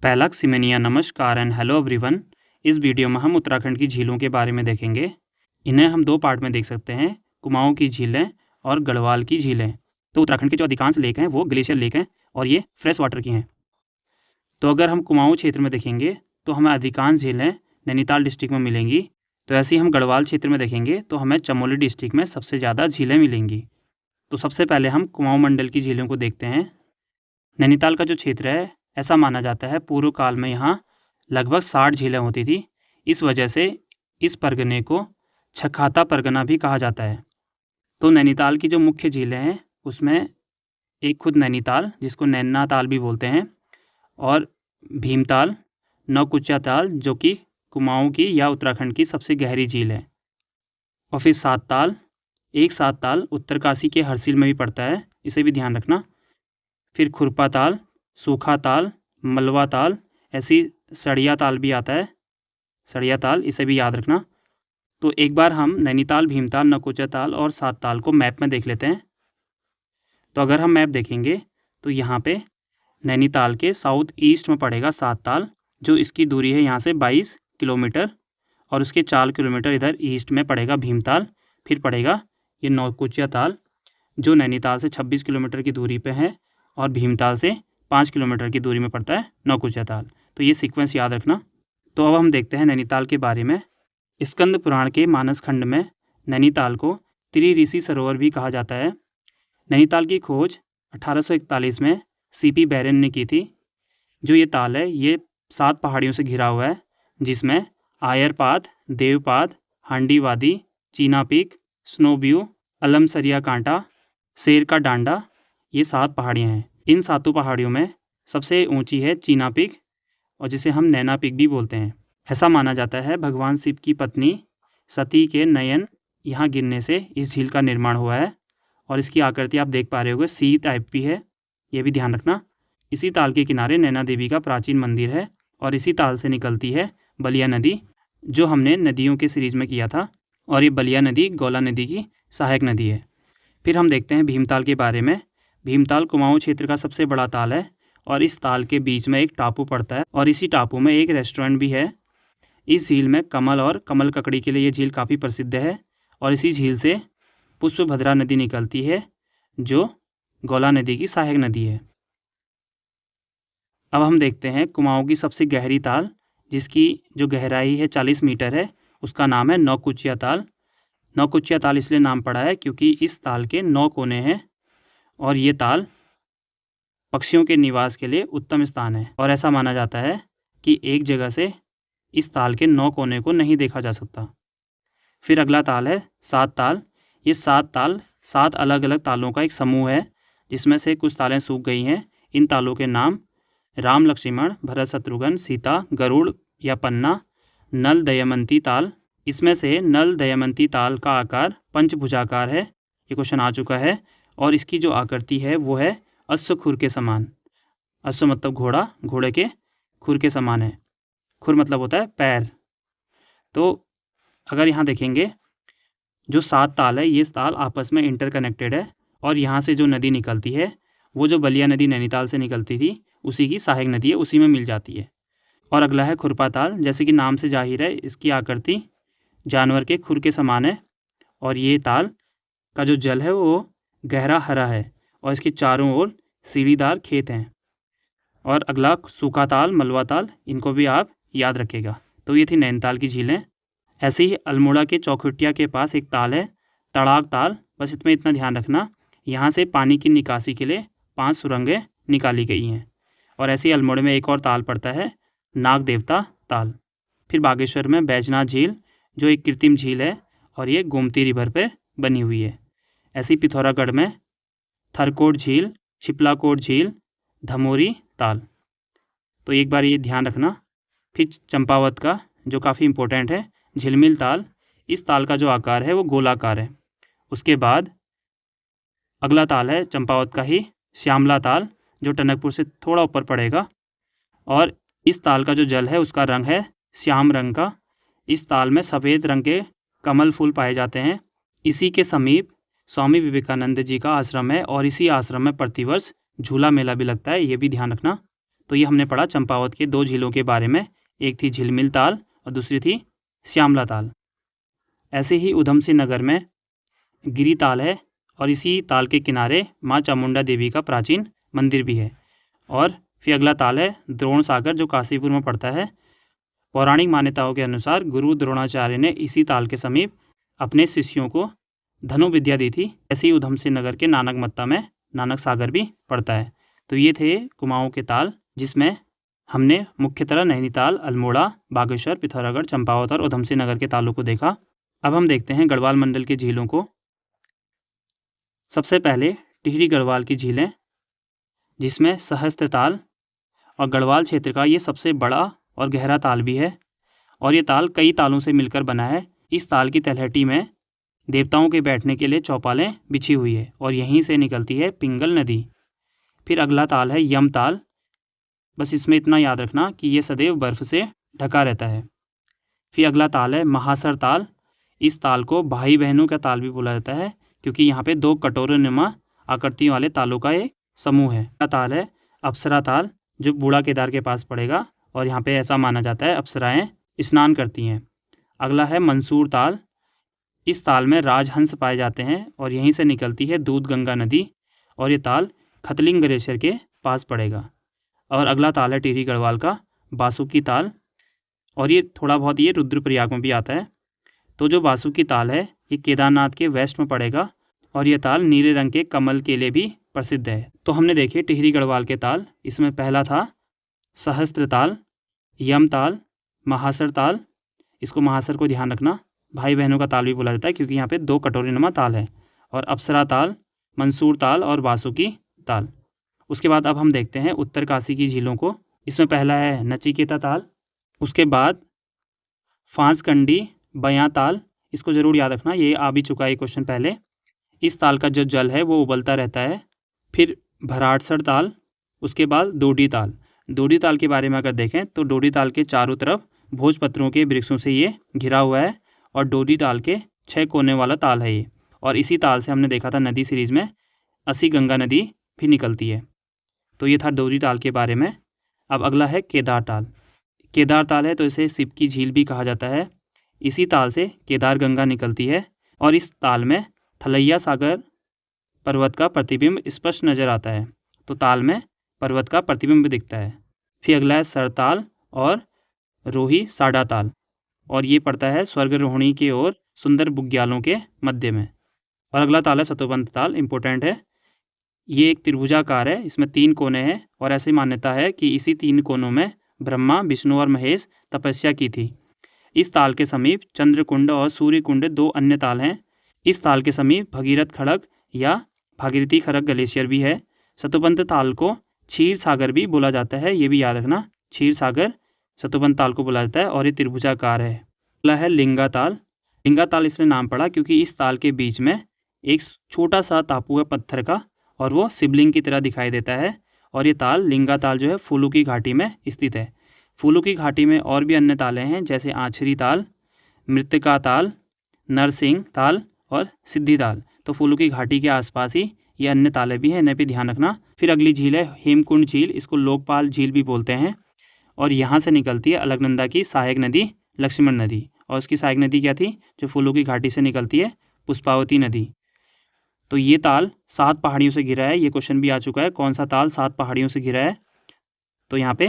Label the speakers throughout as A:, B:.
A: पैलाक सिमेनिया। नमस्कार and hello everyone. इस video में हम उत्तराखंड की झीलों के बारे में देखेंगे। इन्हें हम दो पार्ट में देख सकते हैं, कुमाऊं की झीलें और गढ़वाल की झीलें। तो उत्तराखंड के जो अधिकांश लेक हैं वो ग्लेशियर लेक हैं और ये फ्रेश वाटर की हैं। तो अगर हम कुमाऊं क्षेत्र में देखेंगे तो हमें अधिकांश झीलें नैनीताल डिस्ट्रिक्ट में मिलेंगी। तो ऐसे ही हम गढ़वाल क्षेत्र में देखेंगे तो हमें चमोली डिस्ट्रिक्ट में सबसे ज़्यादा झीलें मिलेंगी। तो सबसे पहले हम कुमाऊं मंडल की झीलों को देखते हैं। नैनीताल का जो क्षेत्र है, ऐसा माना जाता है पूर्व काल में यहाँ लगभग 60 झीलें होती थी। इस वजह से इस परगने को छखाता परगना भी कहा जाता है। तो नैनीताल की जो मुख्य झीलें हैं उसमें एक खुद नैनीताल, जिसको नैना ताल भी बोलते हैं, और भीमताल, नौकुचिया ताल जो कि कुमाऊं की या उत्तराखंड की सबसे गहरी झील है, और फिर सात ताल। एक सात ताल उत्तरकाशी के हरसिल में भी पड़ता है, इसे भी ध्यान रखना। फिर खुरपा ताल, सूखा ताल, मलवा ताल, ऐसी सड़िया ताल भी आता है, सड़िया ताल, इसे भी याद रखना। तो एक बार हम नैनीताल, भीमताल, नौकुचिया ताल और सात ताल को मैप में देख लेते हैं। तो अगर हम मैप देखेंगे तो यहाँ पे नैनीताल के साउथ ईस्ट में पड़ेगा सात ताल, जो इसकी दूरी है यहाँ से 22 किलोमीटर, और उसके 4 किलोमीटर इधर ईस्ट में पड़ेगा भीमताल। फिर पड़ेगा ये नौकुचिया ताल, जो नैनीताल से 26 किलोमीटर की दूरी पे है, और भीमताल से 5 किलोमीटर की दूरी में पड़ता है नौकुचिया ताल। तो ये सीक्वेंस याद रखना। तो अब हम देखते हैं नैनीताल के बारे में। स्कंद पुराण के मानस खंड में नैनीताल को त्रिऋषि सरोवर भी कहा जाता है। नैनीताल की खोज 1841 में सीपी बैरन ने की थी। जो ये ताल है ये 7 पहाड़ियों से घिरा हुआ है, जिसमें आयरपाद, देवपाद, हांडी वादी, चीना पीक, स्नोव्यू, अलमसरिया कांटा, शेर का डांडा, ये 7 पहाड़ियाँ हैं। इन 7 पहाड़ियों में सबसे ऊंची है चीना पीक, और जिसे हम नैना पीक भी बोलते हैं। ऐसा माना जाता है भगवान शिव की पत्नी सती के नयन यहाँ गिरने से इस झील का निर्माण हुआ है, और इसकी आकृति आप देख पा रहे होगे सी टाइप भी है, ये भी ध्यान रखना। इसी ताल के किनारे नैना देवी का प्राचीन मंदिर है, और इसी ताल से निकलती है बलिया नदी, जो हमने नदियों के सीरीज में किया था, और ये बलिया नदी गौला नदी की सहायक नदी है। फिर हम देखते हैं भीमताल के बारे में। भीमताल कुमाऊं क्षेत्र का सबसे बड़ा ताल है, और इस ताल के बीच में एक टापू पड़ता है, और इसी टापू में एक रेस्टोरेंट भी है। इस झील में कमल और कमल ककड़ी के लिए ये झील काफ़ी प्रसिद्ध है, और इसी झील से पुष्पभद्रा नदी निकलती है, जो गौला नदी की सहायक नदी है। अब हम देखते हैं कुमाऊं की सबसे गहरी ताल, जिसकी जो गहराई है 40 मीटर है, उसका नाम है नौकुचिया ताल। नौकुचिया ताल इसलिए नाम पड़ा है क्योंकि इस ताल के 9 कोने हैं, और ये ताल पक्षियों के निवास के लिए उत्तम स्थान है। और ऐसा माना जाता है कि एक जगह से इस ताल के 9 कोने को नहीं देखा जा सकता। फिर अगला ताल है सात ताल। ये 7 ताल 7 अलग अलग तालों का एक समूह है, जिसमें से कुछ तालें सूख गई हैं। इन तालों के नाम राम लक्ष्मण, भरत शत्रुघ्न, सीता, गरुड़ या पन्ना, नल दमयंती ताल। इसमें से नल दमयंती ताल का आकार पंचभुजाकार है, ये क्वेश्चन आ चुका है, और इसकी जो आकृति है वो है अश्व खुर के समान। अश्व मतलब घोड़ा, घोड़े के खुर के समान है। खुर मतलब होता है पैर। तो अगर यहाँ देखेंगे जो 7 ताल है, ये ताल आपस में इंटरकनेक्टेड है, और यहाँ से जो नदी निकलती है वो जो बलिया नदी नैनीताल से निकलती थी उसी की सहायक नदी है, उसी में मिल जाती है। और अगला है खुरपा ताल। जैसे कि नाम से जाहिर है, इसकी आकृति जानवर के खुर के समान है, और ये ताल का जो जल है वो गहरा हरा है, और इसके चारों ओर सीढ़ीदार खेत हैं। और अगला सूखा ताल, मलवा ताल, इनको भी आप याद रखिएगा। तो ये थी नैनीताल की झीलें। ऐसे ही अल्मोड़ा के चौखुटिया के पास एक ताल है तड़ाक ताल। बस इसमें इतना ध्यान रखना, यहाँ से पानी की निकासी के लिए 5 सुरंगें निकाली गई हैं। और ऐसे ही अल्मोड़े में एक और ताल पड़ता है नाग देवता ताल। फिर बागेश्वर में बैजनाथ झील, जो एक कृत्रिम झील है, और ये गोमती रिवर पर बनी हुई है। ऐसी पिथौरागढ़ में थरकोट झील, छिपलाकोट झील, धमोरी ताल। तो एक बार ये ध्यान रखना। फिर चंपावत का जो काफ़ी इम्पोर्टेंट है झिलमिल ताल। इस ताल का जो आकार है वो गोलाकार है। उसके बाद अगला ताल है चंपावत का ही श्यामला ताल, जो टनकपुर से थोड़ा ऊपर पड़ेगा, और इस ताल का जो जल है उसका रंग है श्याम रंग का। इस ताल में सफ़ेद रंग के कमल फूल पाए जाते हैं। इसी के समीप स्वामी विवेकानंद जी का आश्रम है, और इसी आश्रम में प्रतिवर्ष झूला मेला भी लगता है, ये भी ध्यान रखना। तो ये हमने पढ़ा चंपावत के 2 झीलों के बारे में, एक थी झिलमिल ताल और दूसरी थी श्यामला ताल। ऐसे ही उधम सिंह नगर में गिरी ताल है और इसी ताल के किनारे माँ चामुंडा देवी का प्राचीन मंदिर भी है। और फिर अगला ताल है द्रोण सागर, जो काशीपुर में पड़ता है। पौराणिक मान्यताओं के अनुसार गुरु द्रोणाचार्य ने इसी ताल के समीप अपने शिष्यों को धनु विद्या दी थी। ऐसे ही उधम सिंह नगर के नानक मत्ता में नानक सागर भी पड़ता है। तो ये थे कुमाऊं के ताल, जिसमें हमने मुख्यतः नैनीताल, अल्मोड़ा, बागेश्वर, पिथौरागढ़, चंपावत और उधम सिंह नगर के तालों को देखा। अब हम देखते हैं गढ़वाल मंडल के झीलों को। सबसे पहले टिहरी गढ़वाल की झीलें, जिसमें सहस्त्र ताल और गढ़वाल क्षेत्र का ये सबसे बड़ा और गहरा ताल भी है और ये ताल कई तालों से मिलकर बना है। इस ताल की तलहटी में देवताओं के बैठने के लिए चौपालें बिछी हुई है और यहीं से निकलती है पिंगल नदी। फिर अगला ताल है यम ताल। बस इसमें इतना याद रखना कि ये सदैव बर्फ़ से ढका रहता है। फिर अगला ताल है महासर ताल। इस ताल को भाई बहनों का ताल भी बोला जाता है, क्योंकि यहाँ पे 2 कटोरेनुमा आकृतियों वाले तालों का एक समूह है। अगला ताल है अप्सरा ताल, जो बूढ़ा केदार के पास पड़ेगा और यहाँ पे ऐसा माना जाता है अप्सराएं स्नान करती हैं। अगला है मंसूर ताल। इस ताल में राजहंस पाए जाते हैं और यहीं से निकलती है दूध गंगा नदी और ये ताल खतलिंग ग्लेशियर के पास पड़ेगा। और अगला ताल है टिहरी गढ़वाल का बासुकी ताल और ये थोड़ा बहुत ये रुद्रप्रयाग में भी आता है। तो जो बासुकी ताल है ये केदारनाथ के वेस्ट में पड़ेगा और ये ताल नीले रंग के कमल के लिए भी प्रसिद्ध है। तो हमने देखे टिहरी गढ़वाल के ताल। इसमें पहला था सहस्त्र ताल, यम ताल, महासर ताल। इसको महासर को ध्यान रखना, भाई बहनों का ताल भी बोला जाता है क्योंकि यहाँ पे 2 कटोरीनुमा ताल है। और अप्सरा ताल, मंसूर ताल और बासुकी ताल। उसके बाद अब हम देखते हैं उत्तर काशी की झीलों को। इसमें पहला है नचिकेता ताल, उसके बाद फांसकंडी बयां ताल। इसको ज़रूर याद रखना, ये आ भी चुका है क्वेश्चन पहले। इस ताल का जो जल है वो उबलता रहता है। फिर भराड़सर ताल, उसके बाद डोडी ताल। डोडी ताल के बारे में अगर देखें तो डोडी ताल के चारों तरफ भोजपत्रों के वृक्षों से ये घिरा हुआ है और डोडी ताल के 6 कोने वाला ताल है ये। और इसी ताल से हमने देखा था नदी सीरीज़ में असी गंगा नदी भी निकलती है। तो ये था डोडी ताल के बारे में। अब अगला है केदार ताल। केदार ताल है तो इसे शिव की झील भी कहा जाता है। इसी ताल से केदार गंगा निकलती है और इस ताल में थलैया सागर पर्वत का प्रतिबिंब स्पष्ट नज़र आता है। तो ताल में पर्वत का प्रतिबिंब दिखता है। फिर अगला है सरताल और रोही साडा ताल और ये पड़ता है स्वर्गरोहिणी की ओर सुंदर बुग्यालों के मध्य में। और अगला ताल है सतोपंत ताल, इम्पोर्टेंट है। ये एक त्रिभुजाकार है, इसमें 3 कोने हैं और ऐसी मान्यता है कि इसी 3 कोनों में ब्रह्मा, विष्णु और महेश तपस्या की थी। इस ताल के समीप चंद्रकुंड और सूर्यकुंड 2 अन्य ताल हैं। इस ताल के समीप भगीरथ खड़ग या भागीरथी खड़ग ग्लेशियर भी है। सतोपंत ताल को क्षीर सागर भी बोला जाता है, ये भी याद रखना, क्षीर सागर सतोपंत ताल को बोला जाता है और ये त्रिभुजाकार है। अगला है लिंगा ताल। लिंगा ताल इसलिए नाम पड़ा क्योंकि इस ताल के बीच में एक छोटा सा टापू है पत्थर का और वो शिवलिंग की तरह दिखाई देता है। और ये ताल लिंगा ताल जो है फूलों की घाटी में स्थित है। फूलों की घाटी में और भी अन्य तालें हैं, जैसे आछरी ताल, मृतिका ताल, नरसिंह ताल और सिद्धि ताल। तो फूलों की घाटी के आसपास ही ये अन्य तालें भी हैं, इन्हें भी ध्यान रखना। फिर अगली झील है हेमकुंड झील। इसको लोकपाल झील भी बोलते हैं और यहाँ से निकलती है अलकनंदा की सहायक नदी लक्ष्मण नदी। और उसकी सहायक नदी क्या थी जो फूलों की घाटी से निकलती है? पुष्पावती नदी। तो ये ताल 7 पहाड़ियों से घिरा है। ये क्वेश्चन भी आ चुका है, कौन सा ताल 7 पहाड़ियों से घिरा है? तो यहाँ पे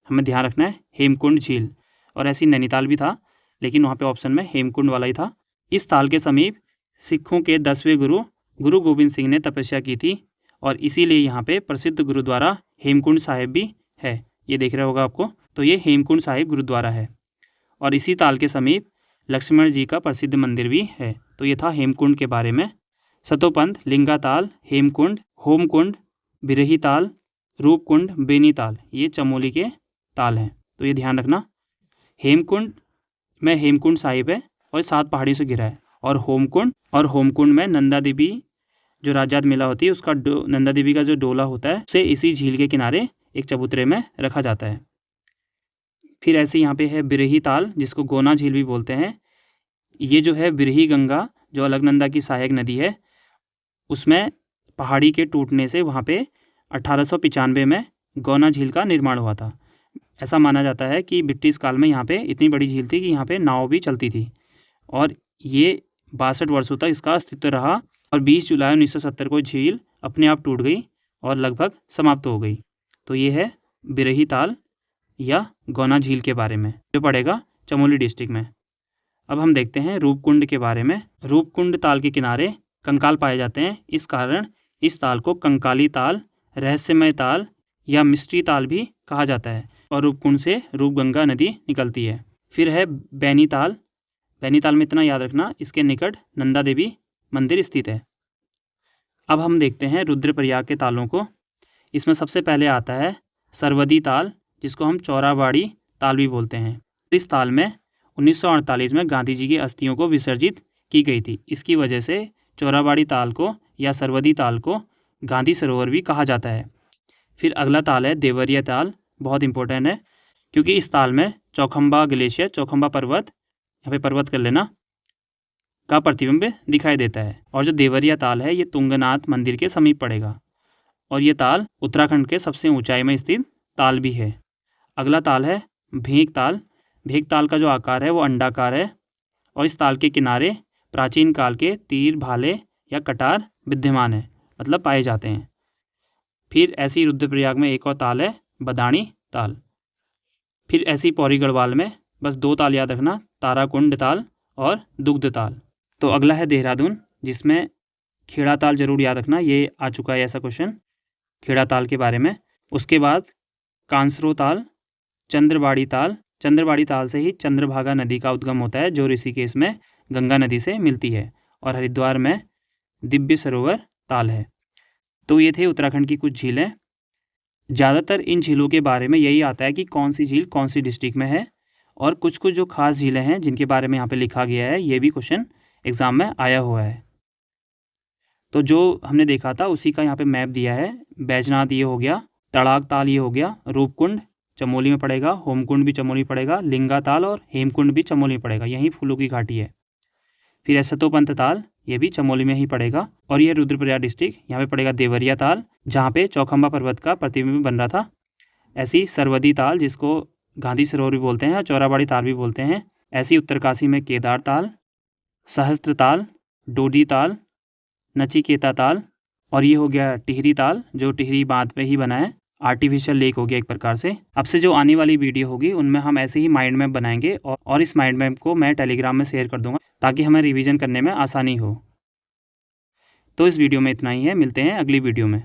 A: हमें ध्यान रखना है हेमकुंड झील। और ऐसी नैनीताल भी था, लेकिन वहाँ पे ऑप्शन में हेमकुंड वाला ही था। इस ताल के समीप सिखों के 10वें गुरु गोबिंद सिंह ने तपस्या की थी और इसीलिए यहाँ पे प्रसिद्ध गुरुद्वारा हेमकुंड साहिब भी है। ये देख रहा होगा आपको। तो ये हेमकुंड साहिब गुरुद्वारा है और इसी ताल के समीप लक्ष्मण जी का प्रसिद्ध मंदिर भी है। तो ये था हेमकुंड के बारे में। सतोपंथ, लिंगा ताल, हेमकुंड, होमकुंड, बिरही ताल, रूपकुंड, बेनी ताल, ये चमोली के ताल हैं। तो ये ध्यान रखना। हेमकुंड में हेमकुंड साहिब है और 7 पहाड़ियों से घिरा है। और होमकुंड में नंदा देवी जो राजात मेला होती है उसका नंदा देवी का जो डोला होता है उसे इसी झील के किनारे एक चबूतरे में रखा जाता है। फिर ऐसे यहाँ पे है बिरही ताल, जिसको गोना झील भी बोलते हैं। ये जो है बिरही गंगा जो अलकनंदा की सहायक नदी है, उसमें पहाड़ी के टूटने से वहाँ पे 1895 में गौना झील का निर्माण हुआ था। ऐसा माना जाता है कि ब्रिटिश काल में यहाँ पे इतनी बड़ी झील थी कि यहाँ पे नाव भी चलती थी और ये 62 वर्षों तक इसका अस्तित्व रहा और 20 जुलाई 1970 को झील अपने आप टूट गई और लगभग समाप्त हो गई। तो ये है बिरही ताल या गौना झील के बारे में, जो पड़ेगा चमोली डिस्ट्रिक्ट में। अब हम देखते हैं रूपकुंड के बारे में। रूपकुंड ताल के किनारे कंकाल पाए जाते हैं, इस कारण इस ताल को कंकाली ताल, रहस्यमय ताल या मिस्ट्री ताल भी कहा जाता है। और रूपकुंड से रूपगंगा नदी निकलती है। फिर है बैनीताल। बैनीताल में इतना याद रखना, इसके निकट नंदा देवी मंदिर स्थित है। अब हम देखते हैं रुद्रप्रयाग के तालों को। इसमें सबसे पहले आता है सरवदी ताल, जिसको हम चौराबाड़ी ताल भी बोलते हैं। इस ताल में 1948 में गांधी जी की अस्थियों को विसर्जित की गई थी। इसकी वजह से चौराबाड़ी ताल को या सरवदी ताल को गांधी सरोवर भी कहा जाता है। फिर अगला ताल है देवरिया ताल। बहुत इंपॉर्टेंट है क्योंकि इस ताल में चौखंबा ग्लेशियर, चौखंबा पर्वत, यहाँ पे पर्वत कर लेना, का प्रतिबिंब दिखाई देता है। और जो देवरिया ताल है ये तुंगनाथ मंदिर के समीप पड़ेगा और ये ताल उत्तराखंड के सबसे ऊंचाई में स्थित ताल भी है। अगला ताल है भेंक ताल। भेंक ताल का जो आकार है वो अंडाकार है और इस ताल के किनारे प्राचीन काल के तीर, भाले या कटार विद्यमान है, मतलब पाए जाते हैं। फिर ऐसी रुद्रप्रयाग में एक और ताल है बदाणी ताल। फिर ऐसी पौड़ी गढ़वाल में बस 2 ताल याद रखना, ताराकुंड ताल और दुग्ध ताल। तो अगला है देहरादून, जिसमें खेड़ा ताल जरूर याद रखना, ये आ चुका है ऐसा क्वेश्चन खेड़ा ताल के बारे में। उसके बाद कांसरो ताल, चंद्रबाड़ी ताल। चंद्रबाड़ी ताल से ही चंद्रभागा नदी का उद्गम होता है, जो ऋषिकेश में गंगा नदी से मिलती है। और हरिद्वार में दिव्य सरोवर ताल है। तो ये थे उत्तराखंड की कुछ झीलें। ज़्यादातर इन झीलों के बारे में यही आता है कि कौन सी झील कौन सी डिस्ट्रिक्ट में है, और कुछ कुछ जो खास झीलें हैं जिनके बारे में यहाँ पे लिखा गया है, ये भी क्वेश्चन एग्जाम में आया हुआ है। तो जो हमने देखा था उसी का यहाँ पे मैप दिया है। बैजनाथ ये हो गया, तड़ाक ताल ये हो गया, रूपकुंड चमोली में पड़ेगा, होमकुंड भी चमोली पड़ेगा, लिंगा ताल और हेमकुंड भी चमोली में पड़ेगा, यहीं फूलों की घाटी है। फिर है सतोपंथ ताल, ये भी चमोली में ही पड़ेगा। और ये रुद्रप्रयाग डिस्ट्रिक्ट, यहाँ पे पड़ेगा देवरिया ताल, जहाँ पे चौखंबा पर्वत का प्रतिबिंब बन रहा था। ऐसी सरवदी ताल, जिसको गांधी सरोवर भी बोलते हैं और चौराबाड़ी ताल भी बोलते हैं। ऐसी उत्तरकाशी में केदार ताल, सहस्त्र ताल, डोडी ताल, नचिकेता ताल। और ये हो गया टिहरी ताल, जो टिहरी बांध पे ही बना है, आर्टिफिशियल लेक हो गया एक प्रकार से। अब से जो आने वाली वीडियो होगी उनमें हम ऐसे ही माइंड मैप बनाएंगे और इस माइंड मैप को मैं टेलीग्राम में शेयर कर दूंगा ताकि हमें रिवीजन करने में आसानी हो। तो इस वीडियो में इतना ही है, मिलते हैं अगली वीडियो में।